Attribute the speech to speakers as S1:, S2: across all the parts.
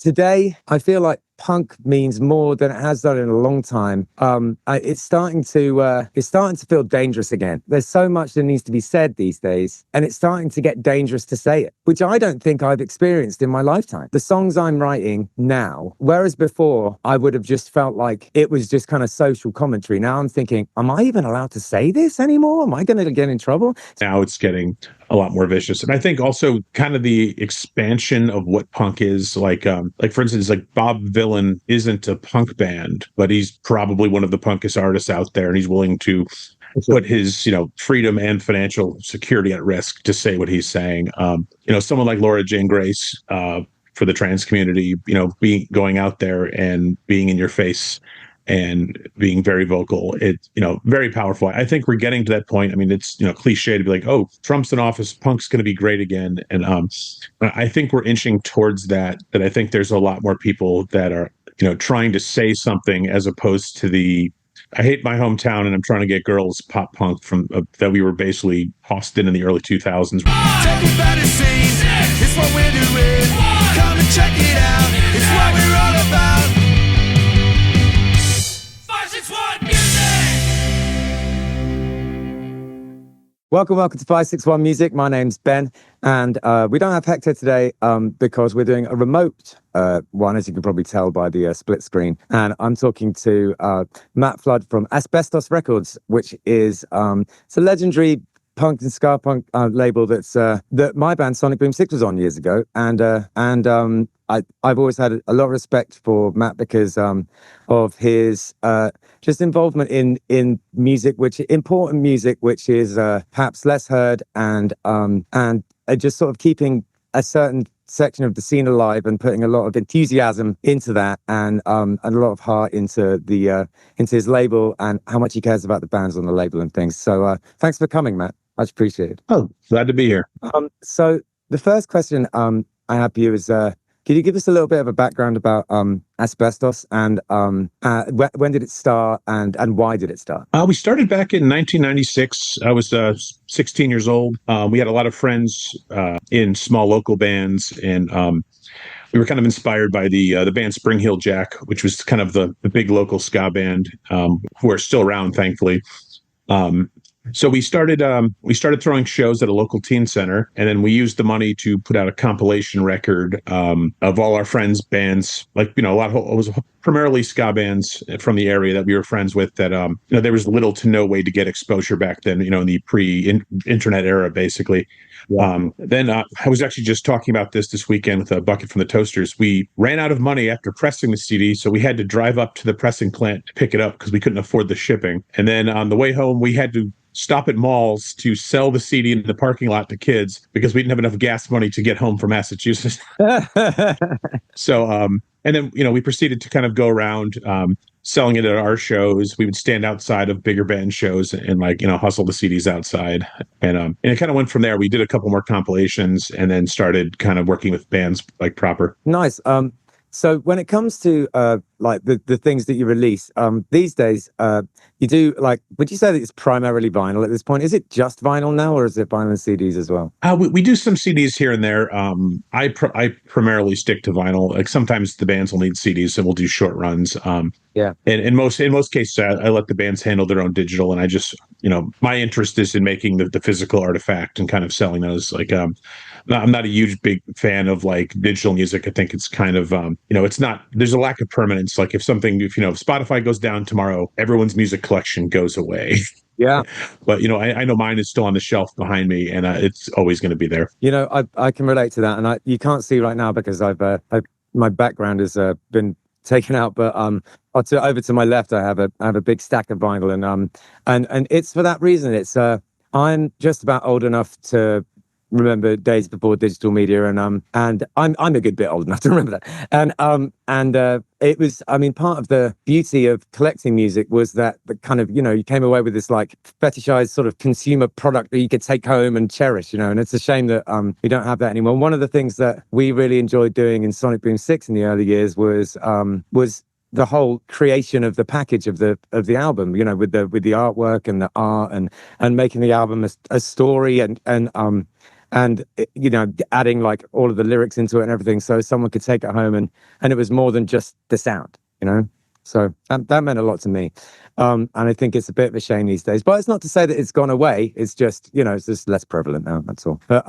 S1: today I feel like punk means more than it has done in a long time. It's starting to feel dangerous again. There's so much that needs to be said these days, and it's starting to get dangerous to say it, which I don't think I've experienced in my lifetime. The songs I'm writing now, whereas before I would have just felt like it was just kind of social commentary. Now I'm thinking, am I even allowed to say this anymore? Am I going to get in trouble?
S2: Now it's getting a lot more vicious. And I think also kind of the expansion of what punk is, like for instance, like Bob Vylan isn't a punk band, but he's probably one of the punkest artists out there, and he's willing to put his, freedom and financial security at risk to say what he's saying. Someone like Laura Jane Grace, for the trans community, going out there and being in your face and being very vocal, it's, very powerful. I think we're getting to that point. I mean, it's, cliche to be like, oh, Trump's in office, punk's going to be great again. And I think we're inching towards that I think there's a lot more people that are, trying to say something as opposed to the, I hate my hometown and I'm trying to get girls pop punk from that we were basically tossed in the early 2000s. It's what we're doing. Come and check it out. It's what we're all about. 561 Music.
S1: Welcome to 561 Music. My name's Ben, and we don't have Hector today because we're doing a remote one, as you can probably tell by the split screen. And I'm talking to Matt Flood from Asbestos Records, which is it's a legendary punk and ska punk label that my band Sonic Boom 6 was on years ago, and I've always had a lot of respect for Matt because of his just involvement in music, important music, which is perhaps less heard, and just sort of keeping a certain section of the scene alive and putting a lot of enthusiasm into that, and a lot of heart into his label and how much he cares about the bands on the label and things. So thanks for coming, Matt. Much appreciated.
S2: Oh, glad to be here.
S1: So the first question I have for you is, can you give us a little bit of a background about Asbestos, and when did it start, and why did it start?
S2: We started back in 1996. I was 16 years old. We had a lot of friends in small local bands, and we were kind of inspired by the band Spring Heel Jack, which was kind of the big local ska band, who are still around, thankfully. So we started throwing shows at a local teen center, and then we used the money to put out a compilation record of all our friends' bands, like, it was primarily ska bands from the area that we were friends with, that there was little to no way to get exposure back then, in the pre-internet era, basically. Yeah. Then I was actually just talking about this weekend with a bucket from the Toasters. We ran out of money after pressing the CD, so we had to drive up to the pressing plant to pick it up because we couldn't afford the shipping. And then on the way home, we had to stop at malls to sell the CD in the parking lot to kids because we didn't have enough gas money to get home from Massachusetts. So, and then, we proceeded to kind of go around selling it at our shows. We would stand outside of bigger band shows and hustle the CDs outside. And it kind of went from there. We did a couple more compilations and then started kind of working with bands like proper.
S1: Nice. So when it comes to the things that you release these days, you do, would you say that it's primarily vinyl at this point? Is it just vinyl now, or is it vinyl and CDs as well?
S2: We do some CDs here and there. I primarily stick to vinyl. Like sometimes the bands will need CDs, and we'll do short runs.
S1: Yeah.
S2: And in most cases, I let the bands handle their own digital, and I just, my interest is in making the physical artifact and kind of selling those. I'm not a big fan of digital music. I think it's kind of, it's not, there's a lack of permanence. Like if Spotify goes down tomorrow, everyone's music collection goes away.
S1: Yeah.
S2: But, I know mine is still on the shelf behind me, and it's always going to be there.
S1: I can relate to that. And you can't see right now because my background has been taken out, but over to my left, I have a big stack of vinyl, and it's for that reason. It's I'm just about old enough to remember days before digital media, and I'm a good bit old enough to remember that. And it was, part of the beauty of collecting music was that the kind of, you came away with this fetishized sort of consumer product that you could take home and cherish, and it's a shame that we don't have that anymore. One of the things that we really enjoyed doing in Sonic Boom 6 in the early years was the whole creation of the package of the album, with the artwork and the art and making the album a story, and and adding like all of the lyrics into it and everything, so someone could take it home, and it was more than just the sound, So that meant a lot to me, and I think it's a bit of a shame these days. But it's not to say that it's gone away. It's just it's just less prevalent now. That's all. But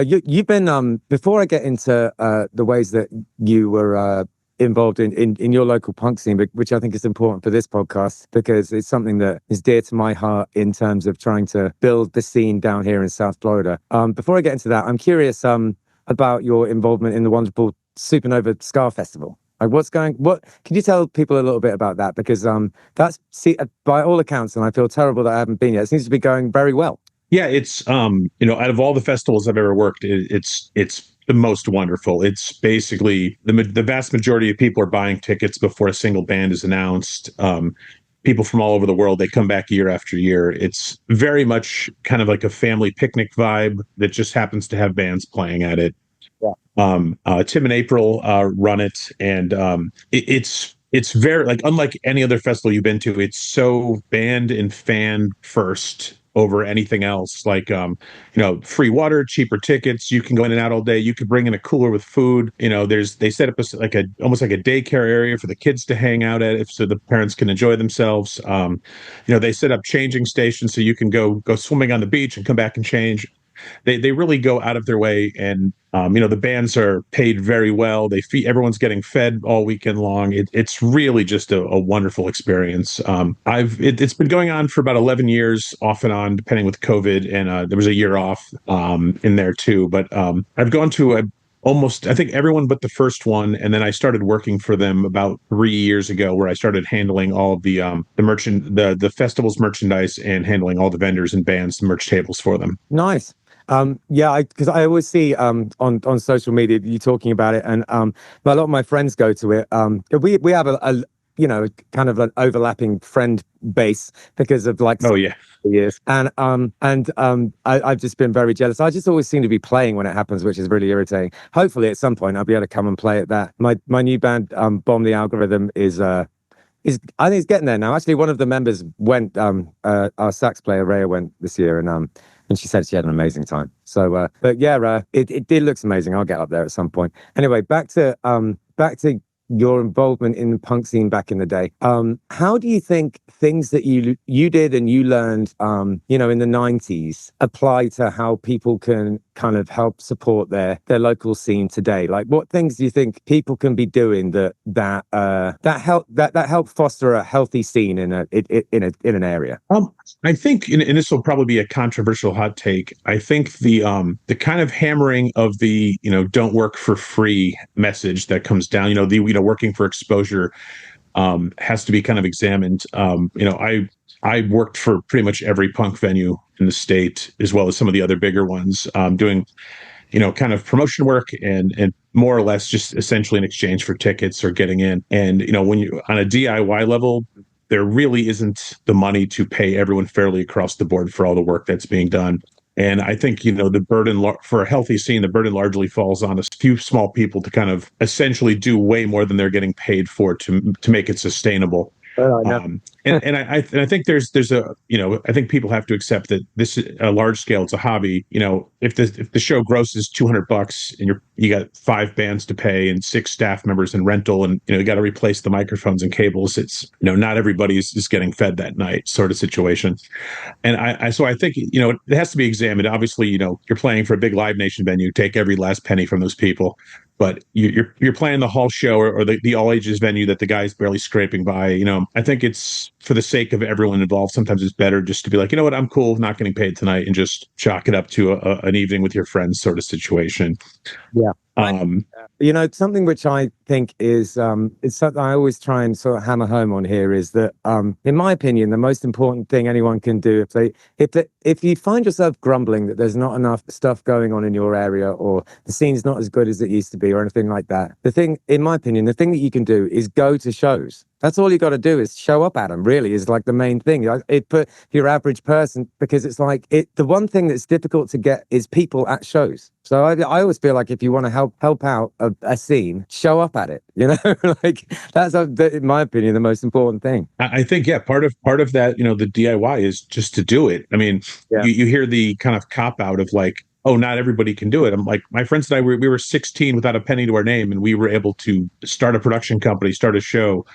S1: you've been before I get into the ways that you were involved in your local punk scene, which I think is important for this podcast because it's something that is dear to my heart in terms of trying to build the scene down here in South Florida. Before I get into that, I'm curious about your involvement in the wonderful Supernova Ska Festival. Like, what can you tell people a little bit about that? Because by all accounts, and I feel terrible that I haven't been yet, it seems to be going very well.
S2: Yeah, it's out of all the festivals I've ever worked, it's the most wonderful. It's basically the vast majority of people are buying tickets before a single band is announced. People from all over the world, they come back year after year. It's very much kind of like a family picnic vibe that just happens to have bands playing at it. Yeah. Tim and April run it, and it's very, like, unlike any other festival you've been to. It's so band and fan first over anything else. Like, free water, cheaper tickets. You can go in and out all day. You could bring in a cooler with food. They set up almost like a daycare area for the kids to hang out at, so the parents can enjoy themselves. They set up changing stations so you can go swimming on the beach and come back and change. They really go out of their way, and the bands are paid very well. Everyone's getting fed all weekend long. It's really just a wonderful experience. It's been going on for about 11 years, off and on, depending with COVID, and there was a year off in there too. But I've gone to almost, I think, everyone but the first one, and then I started working for them about 3 years ago, where I started handling all of the festival's merchandise and handling all the vendors and bands, the merch tables for them.
S1: Nice. Because I always see on social media you talking about it, and a lot of my friends go to it. We have a kind of an overlapping friend base because of like years, and I've just been very jealous. I just always seem to be playing when it happens, which is really irritating. Hopefully at some point I'll be able to come and play at that. My new band, Bomb the Algorithm, is I think it's getting there now. Actually, one of the members went. Our sax player Rhea went this year, and she said she had an amazing time. So, it looks amazing. I'll get up there at some point. Anyway, back to your involvement in the punk scene back in the day. How do you think things that you did and you learned, in the 90s apply to how people can kind of help support their local scene today? Like, what things do you think people can be doing that help foster a healthy scene in an area?
S2: I think, and this will probably be a controversial hot take, I think the kind of hammering of the don't work for free message that comes down, working for exposure, has to be kind of examined. I worked for pretty much every punk venue in the state, as well as some of the other bigger ones, doing kind of promotion work and more or less just essentially in exchange for tickets or getting in. And when you on a DIY level, there really isn't the money to pay everyone fairly across the board for all the work that's being done. And I think, the burden for a healthy scene, the burden largely falls on a few small people to kind of essentially do way more than they're getting paid for to make it sustainable. And I think there's a I think people have to accept that this is a large scale. It's a hobby. If the show grosses $200 and you got 5 bands to pay and 6 staff members and rental, and you got to replace the microphones and cables, it's not everybody is getting fed that night, sort of situation. And so I think it has to be examined. Obviously, you're playing for a big Live Nation venue. Take every last penny from those people. But you're playing the hall show or the all ages venue that the guy's barely scraping by. I think it's for the sake of everyone involved. Sometimes it's better just to be like, what, I'm cool, not getting paid tonight, and just chalk it up to an evening with your friends sort of situation.
S1: Yeah. Something which I think is something I always try and sort of hammer home on here is that, in my opinion, the most important thing anyone can do if you find yourself grumbling that there's not enough stuff going on in your area, or the scene's not as good as it used to be, or anything like that, in my opinion, the thing that you can do is go to shows. That's all you got to do, is show up at them, really, is like the main thing. For your average person, because it's like the one thing that's difficult to get is people at shows. So I always feel like if you want to help out a scene, show up at it. Like that's, in my opinion, the most important thing.
S2: I think, part of that, the DIY is just to do it. I mean, you hear the kind of cop out of like, oh, not everybody can do it. I'm like, my friends and I, we were 16 without a penny to our name, and we were able to start a production company, start a show.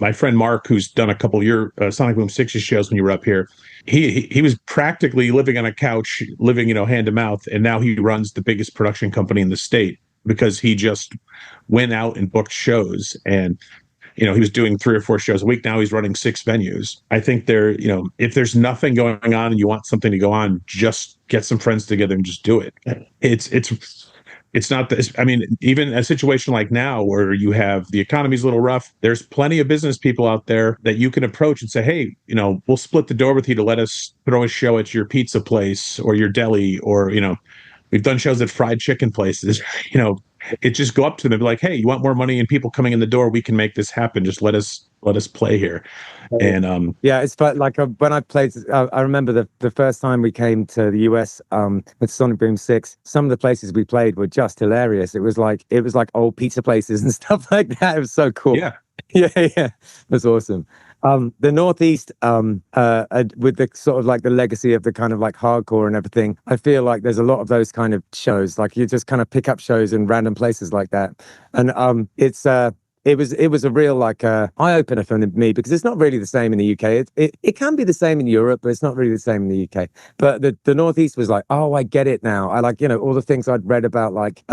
S2: My friend Mark, who's done a couple of your Sonic Boom 60 shows when you were up here, he was practically living on a couch, living, hand to mouth, and now he runs the biggest production company in the state because he just went out and booked shows. And he was doing 3 or 4 shows a week. Now he's running 6 venues. I think if there's nothing going on and you want something to go on, just get some friends together and just do it. It's not this. I mean, even a situation like now where you have the economy's a little rough, there's plenty of business people out there that you can approach and say, hey, we'll split the door with you to let us throw a show at your pizza place or your deli, or, we've done shows at fried chicken places. It just go up to them and be like, hey, you want more money and people coming in the door? We can make this happen. Just let us play here. And
S1: yeah, it's like when I played, I remember the first time we came to the US with Sonic Boom 6. Some of the places we played were just hilarious. It was like old pizza places and stuff like that. It was so cool.
S2: Yeah.
S1: Yeah, it was awesome. The Northeast, with the sort of like the legacy of the kind of like hardcore and everything, I feel like there's a lot of those kind of shows. Like you just kind of pick up shows in random places like that, and it was a real like eye opener for me, because it's not really the same in the UK. It can be the same in Europe, but it's not really the same in the UK. But the Northeast was like, oh, I get it now. I like all the things I'd read about like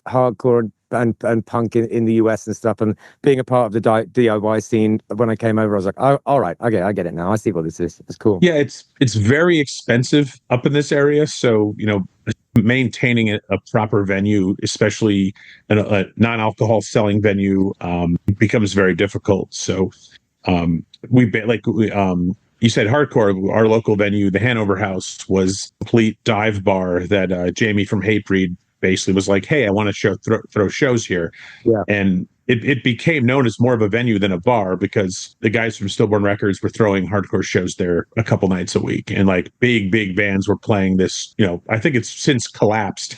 S1: hardcore and punk in the US and stuff, and being a part of the DIY scene. When I came over, I was like, oh, all right, okay, I get it now. I see what this is. It's cool.
S2: Yeah, it's very expensive up in this area, so maintaining a proper venue, especially a non-alcohol selling venue, becomes very difficult. So you said hardcore. Our local venue, the Hanover House, was a complete dive bar that Jamie from Hatebreed basically was like, hey, I want to throw shows here.
S1: Yeah.
S2: And it became known as more of a venue than a bar, because the guys from Stillborn Records were throwing hardcore shows there a couple nights a week, and like big bands were playing this. I think it's since collapsed,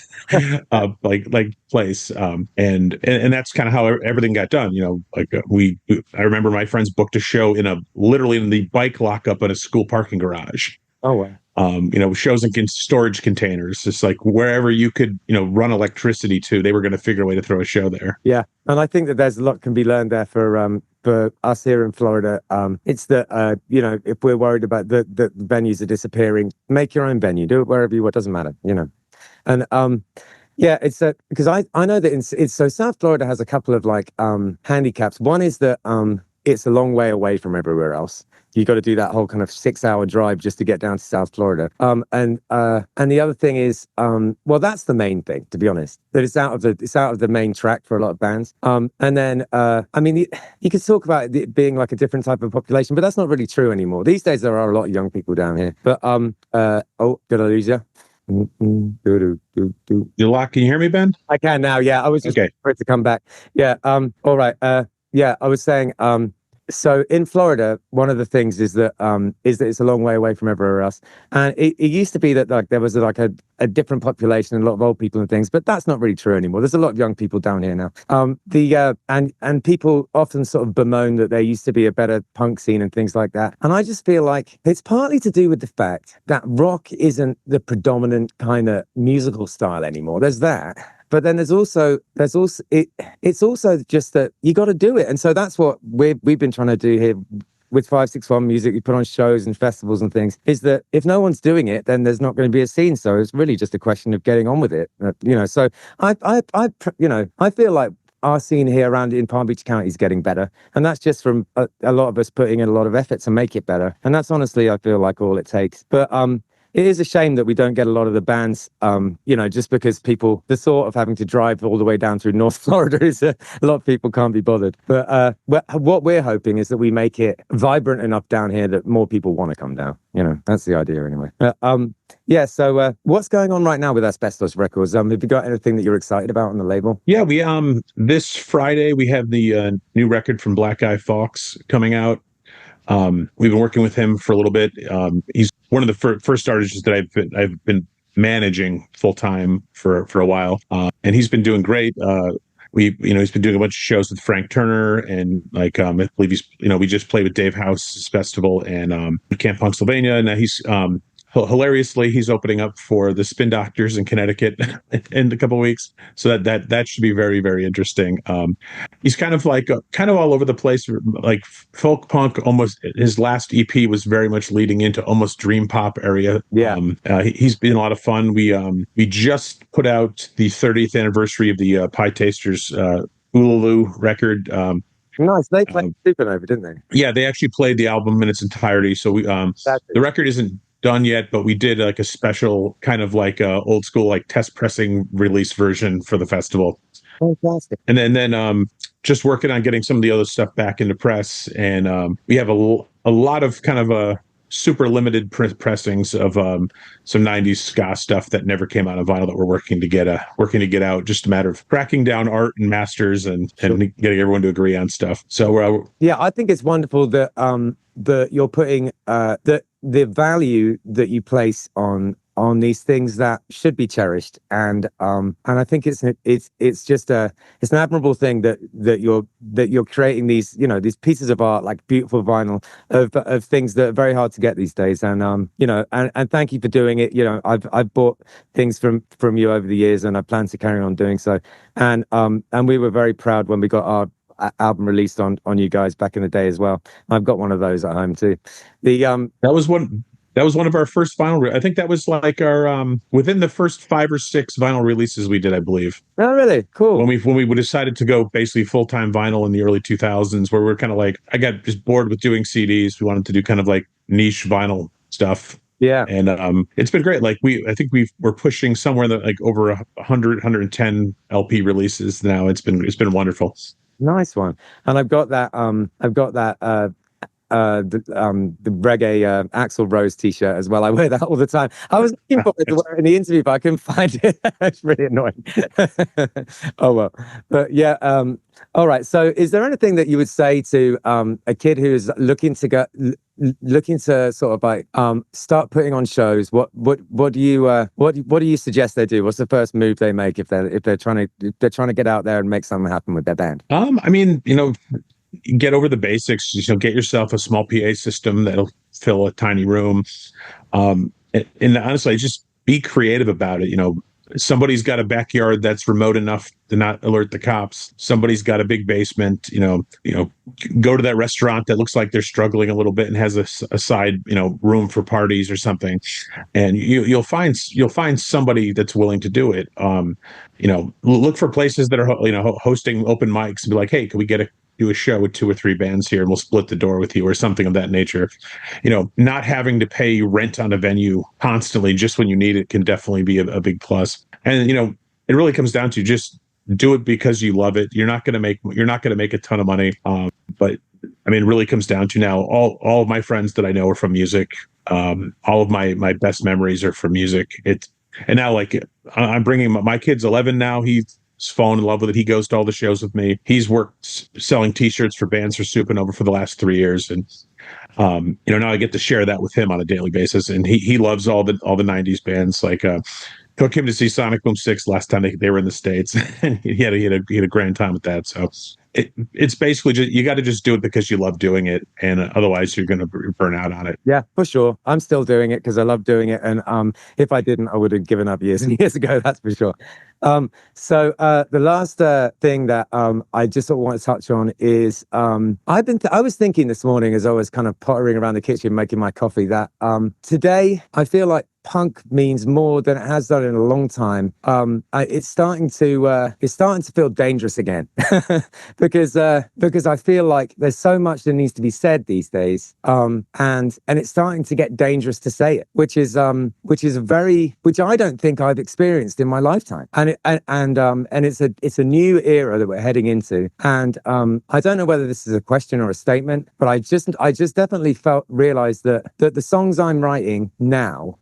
S2: like place. And that's kind of how everything got done. I remember my friends booked a show literally in the bike lockup at a school parking garage.
S1: Oh wow.
S2: Shows in storage containers, just like wherever you could, run electricity to, they were going to figure a way to throw a show there.
S1: Yeah, and I think that there's a lot can be learned there for us here in Florida. It's that if we're worried about the venues are disappearing, make your own venue, do it wherever you want, doesn't matter, and yeah, it's because I know that it's so South Florida has a couple of like handicaps. One is that it's a long way away from everywhere else. You got to do that whole kind of 6-hour drive just to get down to South Florida. And the other thing is, well, that's the main thing, to be honest, that it's out of the main track for a lot of bands. And then, I mean, you could talk about it being like a different type of population, but that's not really true anymore. These days, there are a lot of young people down here. But oh, did I lose you?
S2: You lock? Can you hear me, Ben?
S1: I can now. Yeah, I was just waiting for it to come back. Yeah. All right. Yeah, I was saying. So in Florida, one of the things is that it's a long way away from everywhere else, and it used to be that like there was like a different population and a lot of old people and things, but that's not really true anymore. There's a lot of young people down here now. And people often sort of bemoan that there used to be a better punk scene and things like that, and I just feel like it's partly to do with the fact that rock isn't the predominant kind of musical style anymore. There's that. But then it's also just that you got to do it. And so that's what we've been trying to do here with 561 Music. We put on shows and festivals and things, is that if no one's doing it, then there's not going to be a scene. So it's really just a question of getting on with it. So I feel like our scene here around in Palm Beach County is getting better. And that's just from a lot of us putting in a lot of effort to make it better. And that's honestly, I feel like all it takes. But it is a shame that we don't get a lot of the bands, just because the thought of having to drive all the way down through North Florida is a lot of people can't be bothered. But what we're hoping is that we make it vibrant enough down here that more people want to come down. That's the idea anyway. Yeah. So what's going on right now with Asbestos Records? Have you got anything that you're excited about on the label?
S2: Yeah, we this Friday we have the new record from Black Guy Fawkes coming out. We've been working with him for a little bit. He's one of the first artists that I've been managing full time for a while, and he's been doing great. He's been doing a bunch of shows with Frank Turner, and I believe we just played with Dave House's festival and Camp Pennsylvania. And now he's hilariously, he's opening up for the Spin Doctors in Connecticut in a couple of weeks. So that should be very, very interesting. He's kind of like kind of all over the place, like folk punk. Almost his last EP was very much leading into almost dream pop area.
S1: Yeah.
S2: He's been a lot of fun. We just put out the 30th anniversary of the Pie Tasters Ululu record.
S1: Nice. They played Supernova, didn't they?
S2: Yeah, they actually played the album in its entirety. So the record isn't done yet, but we did like a special kind of like old school like test pressing release version for the festival.
S1: Fantastic.
S2: And then just working on getting some of the other stuff back into press, and we have a lot of kind of super limited pressings of some 90s ska stuff that never came out of vinyl that we're working to get out. Just a matter of tracking down art and masters and getting everyone to agree on stuff. So
S1: yeah, I think it's wonderful that that you're putting the value that you place on these things that should be cherished, and I think it's just it's an admirable thing that you're creating these, you know, these pieces of art, like beautiful vinyl of things that are very hard to get these days, and you know, and thank you for doing it. You know, I've bought things from you over the years, and I plan to carry on doing so, and we were very proud when we got our album released on you guys back in the day as well. I've got one of those at home too.
S2: That was one of our first vinyl. I think that was like our within the first 5 or 6 vinyl releases we did, I believe.
S1: Oh, really? Cool.
S2: When we decided to go basically full-time vinyl in the early 2000s, where we're kind of like, I got just bored with doing CDs. We wanted to do kind of like niche vinyl stuff.
S1: Yeah.
S2: And it's been great. Like I think we're pushing somewhere that like over 100, 110 LP releases now. It's been wonderful.
S1: Nice one. And I've got that the reggae Axl Rose t-shirt as well. I wear that all the time. I was looking for it to wear it in the interview, but I couldn't find it. It's really annoying. Oh well. But yeah, all right. So is there anything that you would say to a kid who's looking to sort of like start putting on shows? What do you suggest they do? What's the first move they make if they're trying to get out there and make something happen with their band?
S2: I mean, you know, get over the basics. You know, get yourself a small PA system that'll fill a tiny room. And honestly, just be creative about it. You know, somebody's got a backyard that's remote enough to not alert the cops. Somebody's got a big basement. You know, go to that restaurant that looks like they're struggling a little bit and has a side, you know, room for parties or something, and you'll find somebody that's willing to do it. You know, look for places that are, you know, hosting open mics and be like, hey, can we do a show with 2 or 3 bands here and we'll split the door with you, or something of that nature. You know, not having to pay rent on a venue constantly just when you need it can definitely be a big plus. And, you know, it really comes down to just do it because you love it. You're not going to make a ton of money. But I mean, it really comes down to now all of my friends that I know are from music. All of my best memories are from music. And now, like, I'm bringing my kid's 11 now. He's fallen in love with it. He goes to all the shows with me. He's worked selling T-shirts for bands for Supernova for the last 3 years, and you know, now I get to share that with him on a daily basis. And he loves all the 90s bands. Like took him to see Sonic Boom 6 last time they were in the States, and he had a grand time with that. So it's basically just, you got to just do it because you love doing it, and otherwise you're going to burn out on it.
S1: Yeah, for sure. I'm still doing it because I love doing it, and if I didn't, I would have given up years and years ago. That's for sure. So the last thing that I just sort of want to touch on is I was thinking this morning as I was kind of pottering around the kitchen making my coffee that today I feel like punk means more than it has done in a long time. It's starting to feel dangerous again because I feel like there's so much that needs to be said these days, and it's starting to get dangerous to say it, which I don't think I've experienced in my lifetime, and it's a new era that we're heading into, and I don't know whether this is a question or a statement, but I just definitely realized that the songs I'm writing now,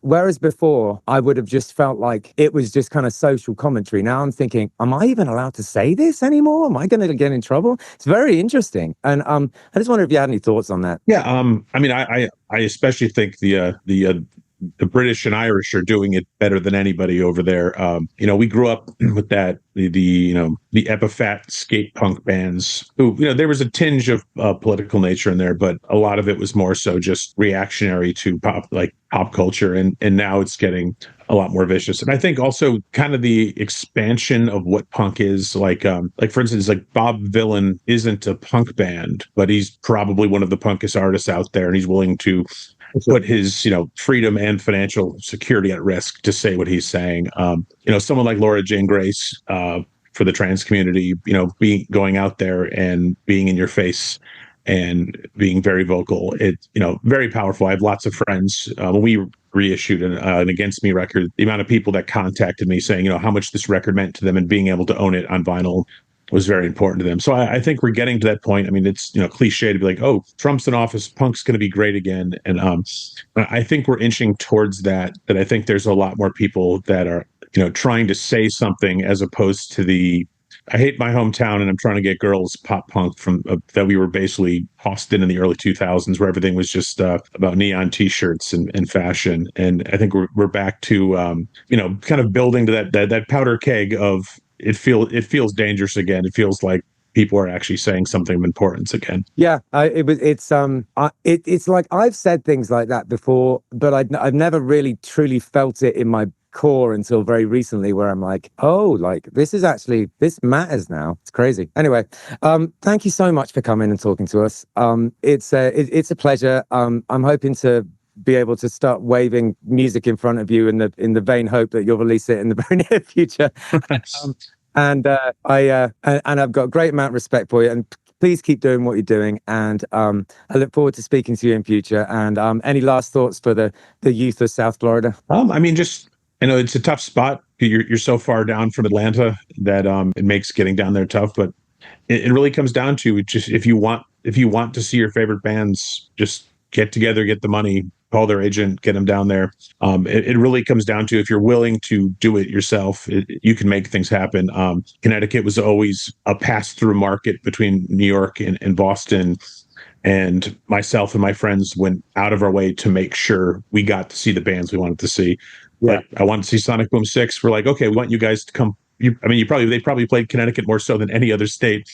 S1: whereas before I would have just felt like it was just kind of social commentary. Now I'm thinking, am I even allowed to say this anymore? Am I going to get in trouble? It's very interesting. And I just wonder if you had any thoughts on that.
S2: Yeah. I mean, I especially think the the British and Irish are doing it better than anybody over there. We grew up with that, the Epiphat skate punk bands who, there was a tinge of political nature in there, but a lot of it was more so just reactionary to pop culture. And now it's getting a lot more vicious. And I think also kind of the expansion of what punk is, like for instance, like Bob Vylan isn't a punk band, but he's probably one of the punkest artists out there, and he's willing to put his freedom and financial security at risk to say what he's saying. Someone like Laura Jane Grace, for the trans community, going out there and being in your face and being very vocal. It's very powerful. I have lots of friends. When we reissued an Against Me record, the amount of people that contacted me saying how much this record meant to them and being able to own it on vinyl was very important to them. So I think we're getting to that point. I mean, it's cliche to be like, oh, Trump's in office, punk's going to be great again. And I think we're inching towards that. That I think there's a lot more people that are trying to say something as opposed to the I hate my hometown and I'm trying to get girls pop punk from that we were basically tossed in the early 2000s, where everything was just about neon T-shirts and fashion. And I think we're back to kind of building to that powder keg of it feels dangerous again. It feels like people are actually saying something of importance again.
S1: Yeah, it's like I've said things like that before, but I've never really truly felt it in my core until very recently, where I'm like, oh, like this matters now. It's crazy. Anyway, thank you so much for coming and talking to us. It's a pleasure. I'm hoping to be able to start waving music in front of you in the vain hope that you'll release it in the very near future. And I've got a great amount of respect for you, and please keep doing what you're doing. And I look forward to speaking to you in future. And any last thoughts for the youth of South Florida?
S2: I mean, just it's a tough spot. You're so far down from Atlanta that it makes getting down there tough. But it really comes down to just if you want to see your favorite bands, just get together, get the money, call their agent, get them down there. It really comes down to if you're willing to do it yourself, you can make things happen. Connecticut was always a pass-through market between New York and Boston. And myself and my friends went out of our way to make sure we got to see the bands we wanted to see. Yeah. Like I wanted to see Sonic Boom 6. We're like, okay, we want you guys to come. They probably played Connecticut more so than any other state,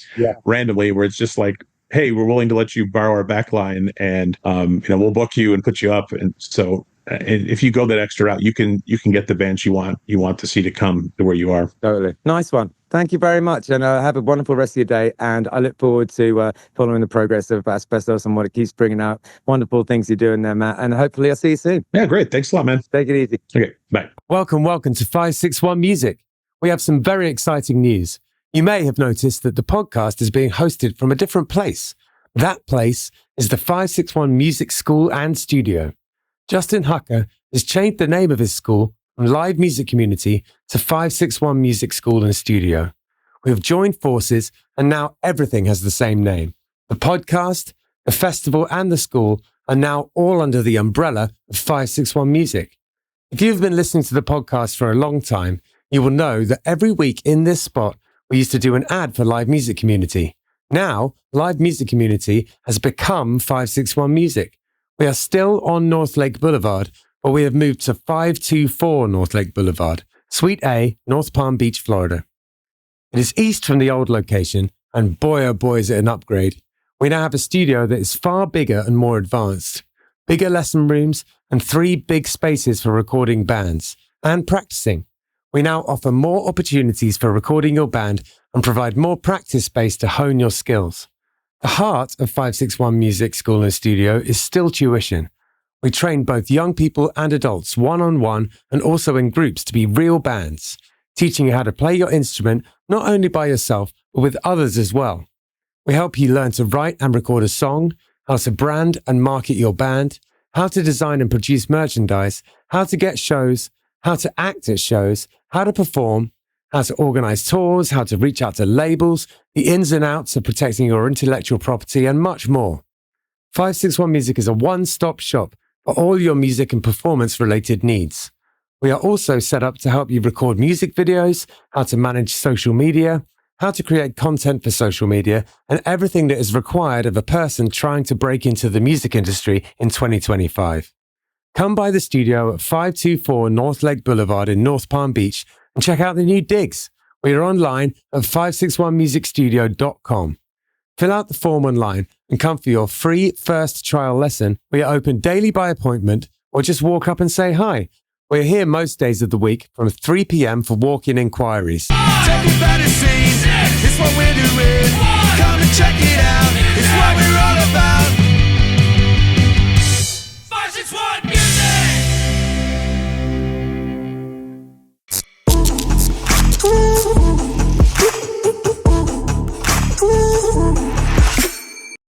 S2: randomly, where it's just like, hey, we're willing to let you borrow our back line, and we'll book you and put you up. And so if you go that extra route, you can get the bands you want to see to come to where you are.
S1: Totally. Nice one. Thank you very much, and have a wonderful rest of your day. And I look forward to following the progress of Asbestos and what it keeps bringing out. Wonderful things you're doing there, Matt. And hopefully I'll see you soon.
S2: Yeah, great. Thanks a lot, man.
S1: Take it easy.
S2: Okay, bye.
S3: Welcome to 561 Music. We have some very exciting news. You may have noticed that the podcast is being hosted from a different place. That place is the 561 Music School and Studio. Justin Hucker has changed the name of his school from Live Music Community to 561 Music School and Studio. We have joined forces, and now everything has the same name. The podcast, the festival, and the school are now all under the umbrella of 561 Music. If you've been listening to the podcast for a long time, you will know that every week in this spot, we used to do an ad for Live Music Community. Now, Live Music Community has become 561 Music. We are still on North Lake Boulevard, but we have moved to 524 North Lake Boulevard, Suite A, North Palm Beach, Florida. It is east from the old location, and boy oh boy is it an upgrade. We now have a studio that is far bigger and more advanced. Bigger lesson rooms and 3 big spaces for recording bands and practicing. We now offer more opportunities for recording your band and provide more practice space to hone your skills. The heart of 561 Music School and Studio is still tuition. We train both young people and adults one-on-one and also in groups to be real bands, teaching you how to play your instrument not only by yourself, but with others as well. We help you learn to write and record a song, how to brand and market your band, how to design and produce merchandise, how to get shows, how to act at shows, how to perform, how to organize tours, how to reach out to labels, the ins and outs of protecting your intellectual property, and much more. 561 Music is a one-stop shop for all your music and performance-related needs. We are also set up to help you record music videos, how to manage social media, how to create content for social media, and everything that is required of a person trying to break into the music industry in 2025. come by the studio at 524 North Lake Boulevard in North Palm Beach and check out the new digs. We are online at 561musicstudio.com. Fill out the form online and come for your free first trial lesson. We are open daily by appointment or just walk up and say hi. We're here most days of the week from 3 p.m. for walk-in inquiries.
S4: Take it fantasy, it's what we're doing.